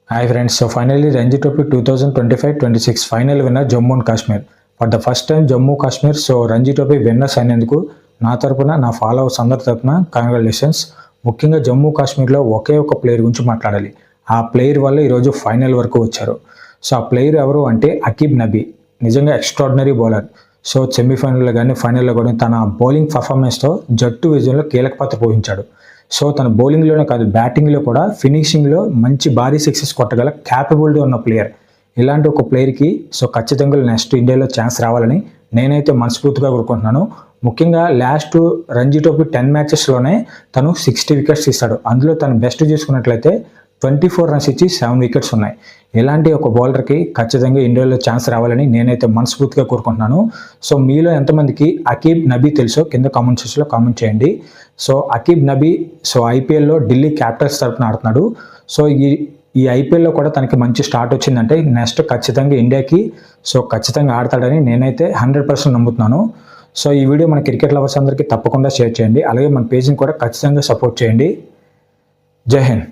Hi friends, so finally Ranji Trophy 2025-26 final winner Jammu and Kashmir. For the first time Jammu Kashmir, so Ranji Trophy winners అయినందుకు నా తరపున నా followers అందరి తరపున congratulations. ముఖ్యంగా జమ్మూ కాశ్మీర్లో ఒకే ఒక ప్లేయర్ గురించి మాట్లాడాలి. ఆ ప్లేయర్ వల్ల ఈరోజు ఫైనల్ వరకు వచ్చారు. సో ఆ ప్లేయర్ ఎవరు అంటే అకీబ్ నబీ. నిజంగా ఎక్స్ట్రాడినరీ బౌలర్. సో సెమీఫైనల్లో కానీ ఫైనల్లో కూడా తన బౌలింగ్ పర్ఫార్మెన్స్తో జట్టు విజయంలో కీలక పాత్ర పోషించాడు. సో తన బౌలింగ్లోనే కాదు బ్యాటింగ్లో కూడా ఫినిషింగ్లో మంచి భారీ సిక్సెస్ కొట్టగల క్యాపబిలిటీ ఉన్న ప్లేయర్. ఇలాంటి ఒక ప్లేయర్కి సో ఖచ్చితంగా నెక్స్ట్ ఇండియాలో ఛాన్స్ రావాలని నేనైతే మనస్ఫూర్తిగా కోరుకుంటున్నాను. ముఖ్యంగా లాస్ట్ రంజీ ట్రోఫీ 10 మ్యాచెస్లోనే తను 60 వికెట్స్ ఇస్తాడు. అందులో తను బెస్ట్ చూసుకున్నట్లయితే 24 రన్స్ ఇచ్చి 7 వికెట్స్ ఉన్నాయి. ఇలాంటి ఒక బౌలర్కి ఖచ్చితంగా ఇండియాలో ఛాన్స్ రావాలని నేనైతే మనస్ఫూర్తిగా కోరుకుంటున్నాను. సో మీలో ఎంతమందికి అకీబ్ నబీ తెలుసో కింద కామెంట్ సెక్షన్లో కామెంట్ చేయండి. సో అకీబ్ నబీ సో ఐపీఎల్లో ఢిల్లీ క్యాపిటల్స్ తరఫున ఆడుతున్నాడు. సో ఈ ఐపీఎల్లో కూడా తనకి మంచి స్టార్ట్ వచ్చిందంటే నెక్స్ట్ ఖచ్చితంగా ఇండియాకి సో ఖచ్చితంగా ఆడతాడని నేనైతే 100% నమ్ముతున్నాను. సో ఈ వీడియో మన క్రికెట్ లవర్స్ అందరికీ తప్పకుండా షేర్ చేయండి. అలాగే మన పేజ్ని కూడా ఖచ్చితంగా సపోర్ట్ చేయండి. జై హింద్.